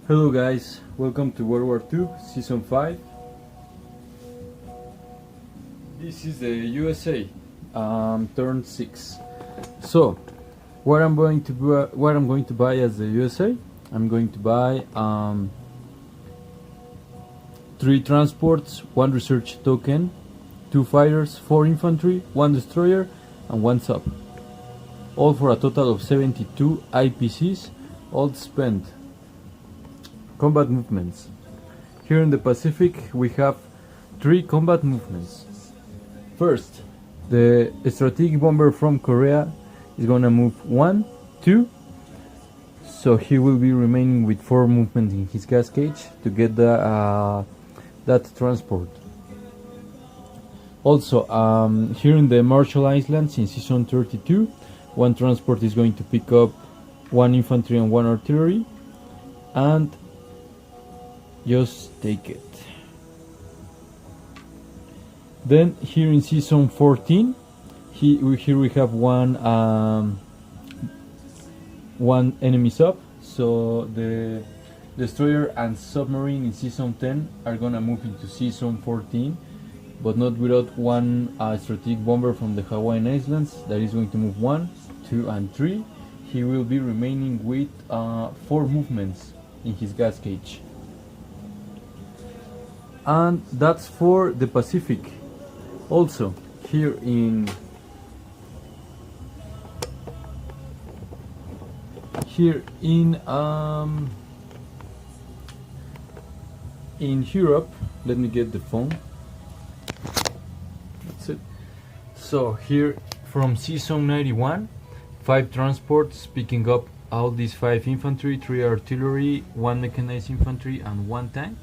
Hello guys, welcome to WWTube Season 5. This is the USA, turn 6. So, what I'm going to buy as the USA, I'm going to buy 3 transports, 1 research token, 2 fighters, 4 infantry, 1 destroyer, and 1 sub. All for a total of 72 IPCs, all spent. Combat movements. Here in the Pacific we have 3 combat movements. First, the strategic bomber from Korea is gonna move 1, 2, so he will be remaining with 4 movements in his gas cage to get the that transport. Also, here in the Marshall Islands in season 32, 1 transport is going to pick up 1 infantry and 1 artillery, and just take it. Then here in season 14, here we have one enemy sub. So the destroyer and submarine in season 10 are gonna move into season 14, but not without 1 strategic bomber from the Hawaiian Islands that is going to move 1, 2, and 3. He will be remaining with 4 movements in his gas cage. And that's for the Pacific. Also, here in Europe, let me get the phone. That's it. So here from season 91, 5 transports picking up all these 5 infantry, 3 artillery, 1 mechanized infantry, and 1 tank.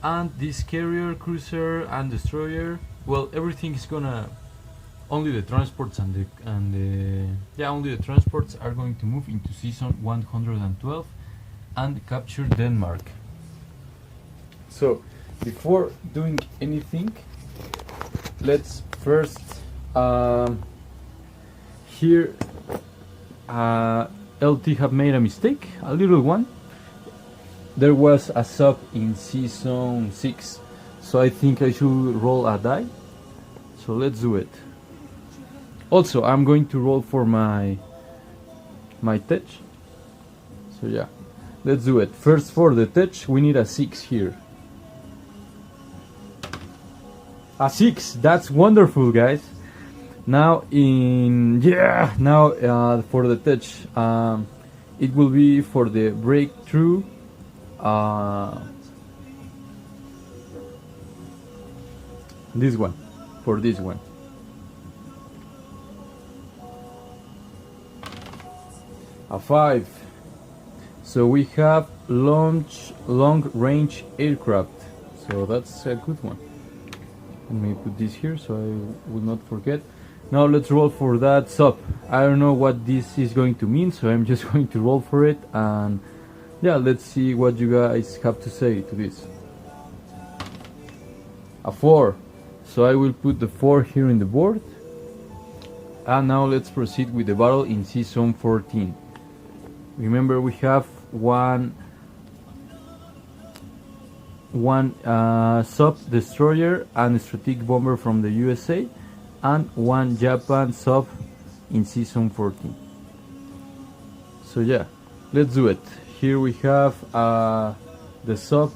And this carrier, cruiser, and destroyer, well, everything is gonna, only the transports only the transports are going to move into season 112 and capture Denmark. So before doing anything, let's first here LT have made a mistake, a little one. There was a sub in season 6, so I think I should roll a die. So let's do it. Also, I'm going to roll for my tech. So yeah, let's do it. First, for the tech, we need a 6 here. A 6, that's wonderful, guys. Now for the tech, it will be for the breakthrough. This one, for this one. A 5. So we have long range aircraft. So that's a good one. Let me put this here so I will not forget. Now let's roll for that sub. I don't know what this is going to mean, so I'm just going to roll for it, and yeah, let's see what you guys have to say to this. A 4. So I will put the 4 here in the board. And now let's proceed with the battle in season 14. Remember, we have one sub destroyer and a strategic bomber from the USA, and 1 Japan sub in season 14. So yeah, let's do it. Here we have the sub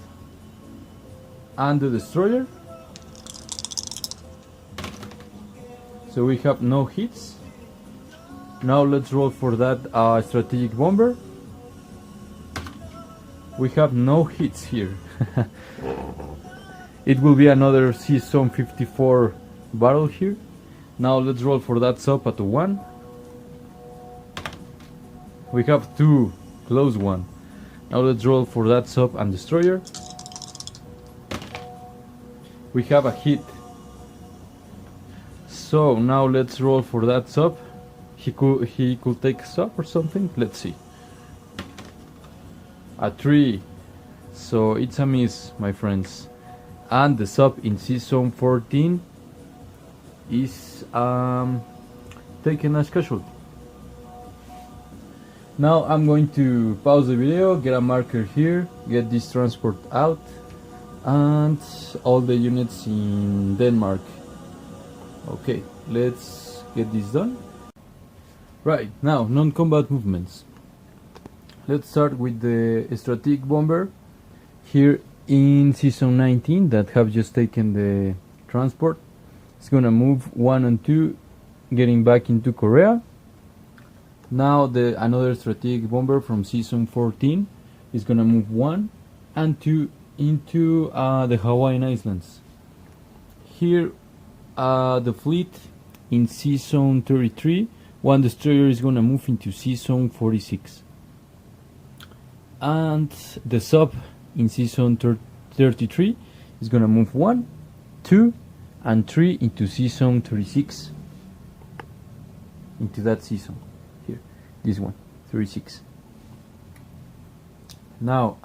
and the destroyer. So we have no hits. Now let's roll for that strategic bomber. We have no hits here. It will be another season 54 battle here. Now let's roll for that sub at a 1. We have 2, close one. Now let's roll for that sub and destroyer. We have a hit. So now let's roll for that sub. He could take a sub or something. Let's see. A 3. So it's a miss, my friends. And the sub in season 14 is taken as casualty. Now I'm going to pause the video, get a marker here, get this transport out, and all the units in Denmark. Okay, let's get this done. Right, now non-combat movements. Let's start with the strategic bomber here in season 19 that have just taken the transport. It's gonna move 1 and 2, getting back into Korea. Now another strategic bomber from season 14 is gonna move 1 and 2 into the Hawaiian Islands. Here the fleet in season 33, one destroyer is gonna move into season 46. And the sub in season 33 is gonna move 1, 2 and 3 into season 36, into that season here, this one, 36. Now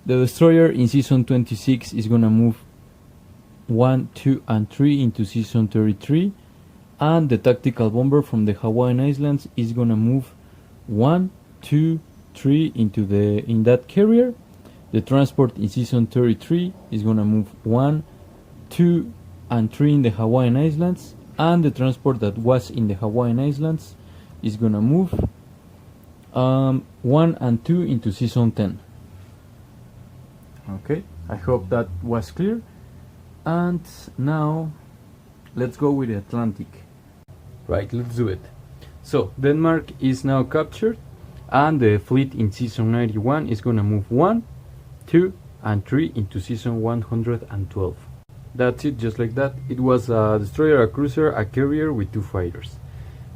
the destroyer in season 26 is gonna move 1, 2 and 3 into season 33, and the tactical bomber from the Hawaiian Islands is gonna move 1, 2, 3 into in that carrier. The transport in season 33 is gonna move 1, 2 and 3 in the Hawaiian Islands, and the transport that was in the Hawaiian Islands is gonna move 1 and 2 into season 10. Okay, I hope that was clear. And now let's go with the Atlantic. Right, let's do it. So Denmark is now captured, and the fleet in season 91 is gonna move 1, 2 and 3 into season 112. That's it, just like that. It was a destroyer, a cruiser, a carrier with 2 fighters.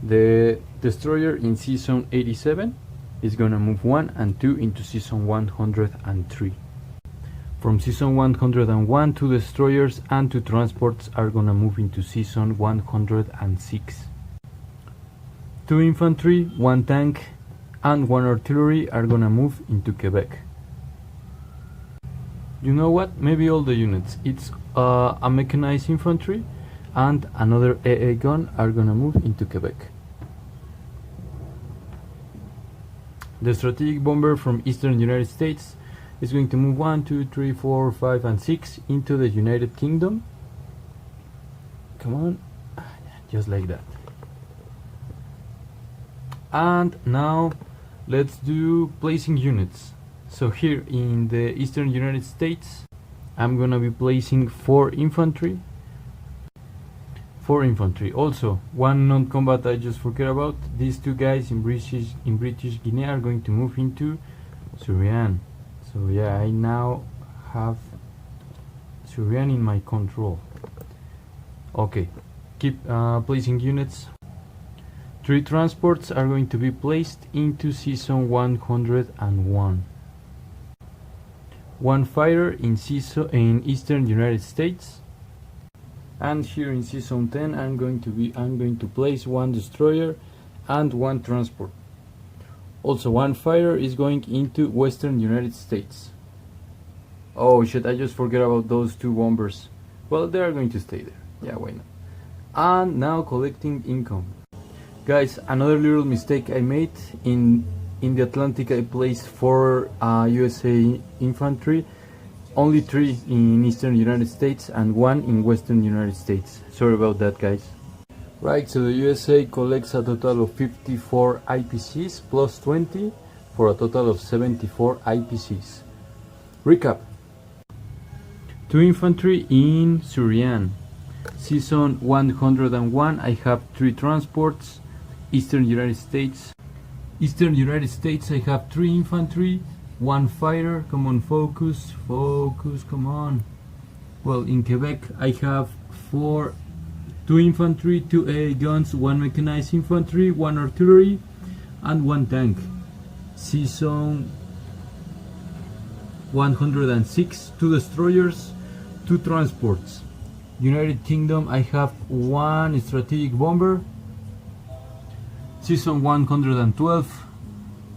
The destroyer in season 87 is gonna move 1 and 2 into season 103. From season 101, 2 destroyers and 2 transports are gonna move into season 106. 2 infantry, 1 tank and 1 artillery are gonna move into Quebec. You know what? Maybe all the units. It's a mechanized infantry and another AA gun are gonna move into Quebec. The strategic bomber from Eastern United States is going to move 1, 2, 3, 4, 5 and 6 into the United Kingdom. Come on, just like that. And now let's do placing units. So here in the Eastern United States, I'm gonna be placing 4 infantry. 4 infantry. Also, one non-combat I just forget about. These 2 guys in British Guinea are going to move into Suriname. So yeah, I now have Suriname in my control. Okay, keep placing units. 3 transports are going to be placed into season 101. 1 fighter in Eastern United States. And here in season 10 I'm going to place 1 destroyer and 1 transport. Also 1 fighter is going into Western United States. Oh shit, I just forgot about those 2 bombers. Well, they are going to stay there. Yeah, why not? And now collecting income. Guys, another little mistake I made. In the Atlantic I placed 4 USA infantry, only 3 in Eastern United States and 1 in Western United States. Sorry about that, guys. Right, so the USA collects a total of 54 IPCs plus 20 for a total of 74 IPCs. Recap. 2 infantry in Suriname. Season 101 I have 3 transports. Eastern United States I have 3 infantry, 1 fighter. Come on, focus, come on. Well, in Quebec I have 2 infantry, 2 AA guns, 1 mechanized infantry, 1 artillery and 1 tank. Season 106, 2 destroyers, 2 transports. United Kingdom I have 1 strategic bomber. Season 112,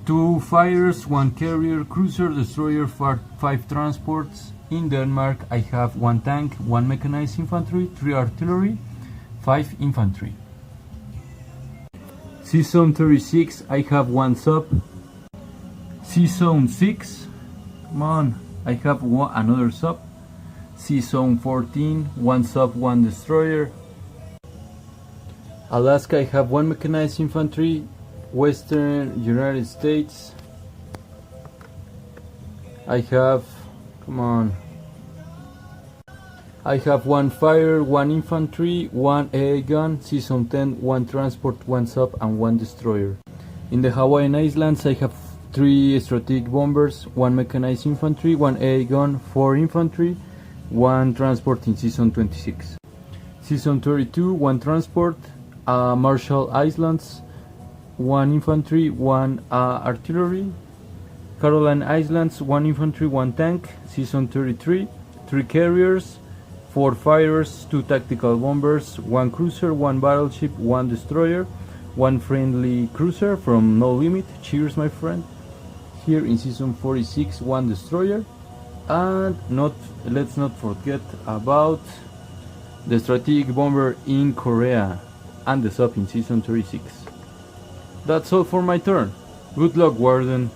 2 fighters, 1 carrier, cruiser, destroyer, 5 transports. In Denmark I have 1 tank, 1 mechanized infantry, 3 artillery, 5 infantry. Season 36, I have 1 sub. Season 6, come on, I have another sub. Season 14, 1 sub, 1 destroyer. Alaska, I have 1 mechanized infantry. Western United States, I have, come on, I have 1 fighter, 1 infantry, 1 AA gun. Season 10, 1 transport, 1 sub and 1 destroyer. In the Hawaiian Islands, I have 3 strategic bombers, 1 mechanized infantry, 1 AA gun, 4 infantry, 1 transport in Season 26. Season 32, 1 transport. Marshall Islands, 1 infantry, 1 artillery. Caroline Islands, 1 infantry, 1 tank. Season 33, 3 carriers, 4 fighters, 2 tactical bombers, 1 cruiser, 1 battleship, 1 destroyer, 1 friendly cruiser from No Limit. Cheers, my friend. Here in Season 46, 1 destroyer. And let's not forget about the strategic bomber in Korea and the sub in Season 36. That's all for my turn. Good luck, Warden.